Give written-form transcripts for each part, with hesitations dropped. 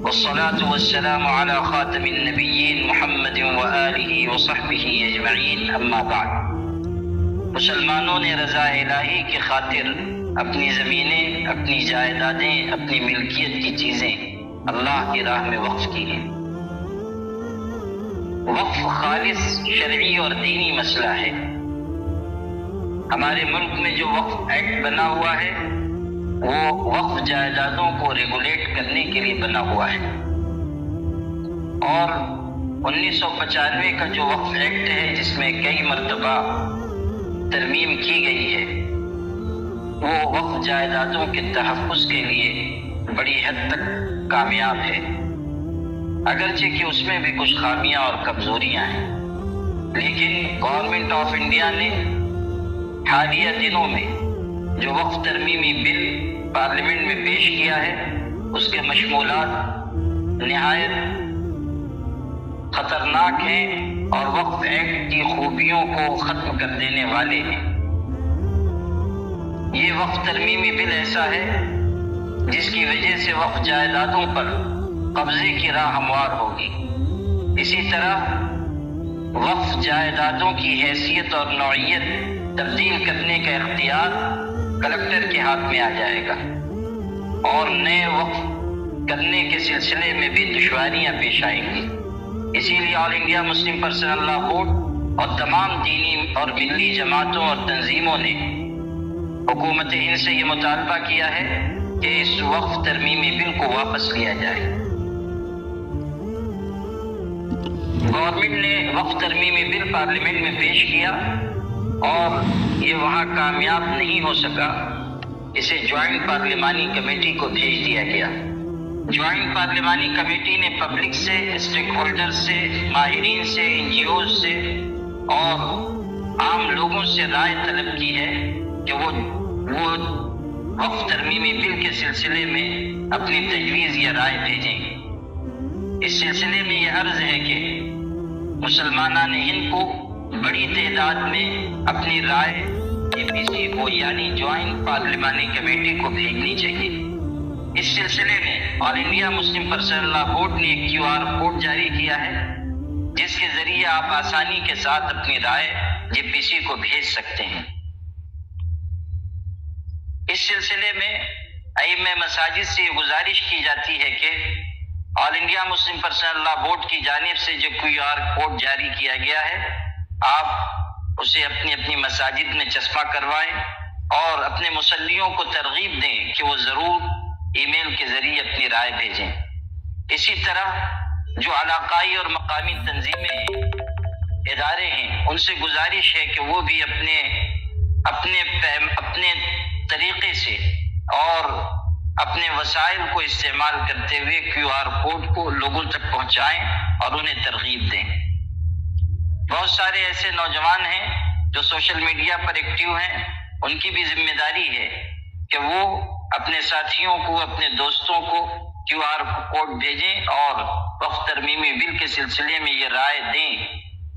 والصلاة والسلام على خاتم النبیین محمد وآلہ وصحبہ اجمعین، اما بعد۔ مسلمانوں نے رضا الہی کی خاطر اپنی زمینیں، اپنی جائیدادیں، اپنی ملکیت کی چیزیں اللہ کی راہ میں وقف کی ہیں۔ وقف خالص شرعی اور دینی مسئلہ ہے۔ ہمارے ملک میں جو وقف ایکٹ بنا ہوا ہے وہ وقف جائیدادوں کو ریگولیٹ کرنے کے لیے بنا ہوا ہے، اور 1995 کا جو وقف ایکٹ ہے جس میں کئی مرتبہ ترمیم کی گئی ہے، وہ وقف جائیدادوں کے تحفظ کے لیے بڑی حد تک کامیاب ہے، اگرچہ کہ اس میں بھی کچھ خامیاں اور کمزوریاں ہیں، لیکن گورنمنٹ آف انڈیا نے حالیہ دنوں میں جو وقف ترمیمی بل پارلیمنٹ میں پیش کیا ہے اس کے مشمولات نہایت خطرناک ہیں اور وقف ایکٹ کی خوبیوں کو ختم کر دینے والے ہیں۔ یہ وقف ترمیمی بل ایسا ہے جس کی وجہ سے وقف جائیدادوں پر قبضے کی راہ ہموار ہوگی۔ اسی طرح وقف جائیدادوں کی حیثیت اور نوعیت تبدیل کرنے کا اختیار کلکٹر کے ہاتھ میں آ جائے گا، اور نئے وقف کرنے کے سلسلے میں بھی دشواریاں پیش آئیں گی۔ اسی لیے آل انڈیا مسلم پرسنل لا بورڈ اور تمام دینی اور ملی جماعتوں اور تنظیموں نے حکومت ہند سے یہ مطالبہ کیا ہے کہ اس وقف ترمیمی بل کو واپس لیا جائے۔ گورنمنٹ نے وقف ترمیمی بل پارلیمنٹ میں پیش کیا اور یہ وہاں کامیاب نہیں ہو سکا، اسے جوائنٹ پارلیمانی کمیٹی کو بھیج دیا گیا۔ جوائنٹ پارلیمانی کمیٹی نے پبلک سے، اسٹیک ہولڈر سے، ماہرین سے، این جی اوز سے اور عام لوگوں سے رائے طلب کی ہے کہ وہ وقف ترمیمی بل کے سلسلے میں اپنی تجویز یا رائے بھیجیں۔ اس سلسلے میں یہ عرض ہے کہ مسلمانان ہند کو بڑی تعداد میں اپنی رائے APC کو یعنی جوائنٹ پارلیمانی کمیٹی کو بھیجنی چاہیے۔ اس سلسلے میں آل انڈیا مسلم پرسنل لا بورڈ نے ایک QR کوڈ جاری کیا ہے جس کے ذریعے آپ آسانی کے ساتھ اپنی رائے APC کو بھیج سکتے ہیں۔ اس سلسلے میں ائمہ مساجد سے یہ گزارش کی جاتی ہے کہ آل انڈیا مسلم پرسنل لا بورڈ کی جانب سے جو QR کوڈ جاری کیا گیا ہے آپ اسے اپنی اپنی مساجد میں چسپاں کروائیں اور اپنے مصلیوں کو ترغیب دیں کہ وہ ضرور ای میل کے ذریعے اپنی رائے بھیجیں۔ اسی طرح جو علاقائی اور مقامی تنظیمیں ادارے ہیں ان سے گزارش ہے کہ وہ بھی اپنے طریقے سے اور اپنے وسائل کو استعمال کرتے ہوئے QR کوڈ کو لوگوں تک پہنچائیں اور انہیں ترغیب دیں۔ بہت سارے ایسے نوجوان ہیں جو سوشل میڈیا پر ایکٹیو ہیں، ان کی بھی ذمہ داری ہے کہ وہ اپنے ساتھیوں کو، اپنے دوستوں کو QR کوڈ بھیجیں اور وقف ترمیمی بل کے سلسلے میں یہ رائے دیں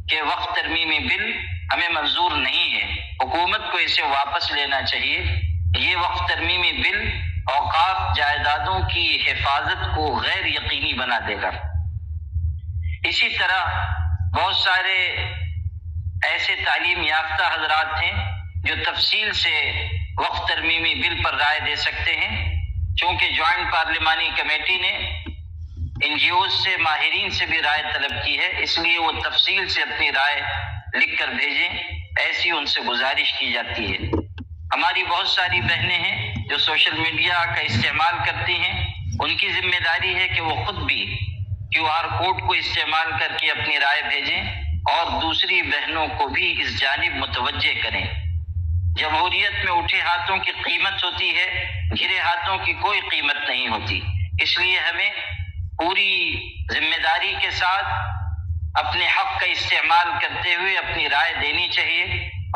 کہ وقف ترمیمی بل ہمیں منظور نہیں ہے، حکومت کو اسے واپس لینا چاہیے۔ یہ وقف ترمیمی بل اوقاف جائیدادوں کی حفاظت کو غیر یقینی بنا دے گا۔ اسی طرح بہت سارے ایسے تعلیم یافتہ حضرات ہیں جو تفصیل سے وقف ترمیمی بل پر رائے دے سکتے ہیں، چونکہ جوائنٹ پارلیمانی کمیٹی نے این جی اوز سے، ماہرین سے بھی رائے طلب کی ہے، اس لیے وہ تفصیل سے اپنی رائے لکھ کر بھیجیں، ایسی ان سے گزارش کی جاتی ہے۔ ہماری بہت ساری بہنیں ہیں جو سوشل میڈیا کا استعمال کرتی ہیں، ان کی ذمہ داری ہے کہ وہ خود بھی QR کوڈ کو استعمال کر کے اپنی رائے بھیجیں اور دوسری بہنوں کو بھی اس جانب متوجہ کریں۔ جمہوریت میں اٹھے ہاتھوں کی قیمت ہوتی ہے، گرے ہاتھوں کی کوئی قیمت نہیں ہوتی، اس لیے ہمیں پوری ذمہ داری کے ساتھ اپنے حق کا استعمال کرتے ہوئے اپنی رائے دینی چاہیے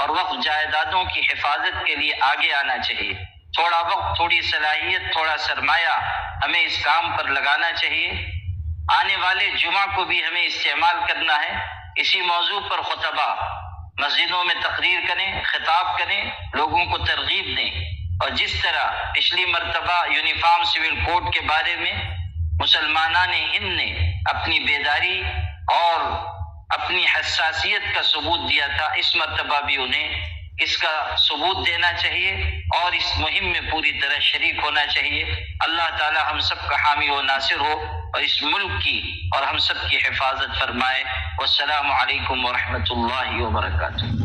اور وقف جائیدادوں کی حفاظت کے لیے آگے آنا چاہیے۔ تھوڑا وقت، تھوڑی صلاحیت، تھوڑا سرمایہ ہمیں اس کام پر لگانا چاہیے۔ آنے والے جمعہ کو بھی ہمیں استعمال کرنا ہے، اسی موضوع پر خطبہ مسجدوں میں تقریر کریں، خطاب کریں، لوگوں کو ترغیب دیں، اور جس طرح پچھلی مرتبہ یونیفارم سول کوڈ کے بارے میں مسلمانان ہند نے اپنی بیداری اور اپنی حساسیت کا ثبوت دیا تھا، اس مرتبہ بھی انہیں اس کا ثبوت دینا چاہیے اور اس مہم میں پوری طرح شریک ہونا چاہیے۔ اللہ تعالی ہم سب کا حامی و ناصر ہو اور اس ملک کی اور ہم سب کی حفاظت فرمائے۔ والسلام علیکم ورحمۃ اللہ وبرکاتہ۔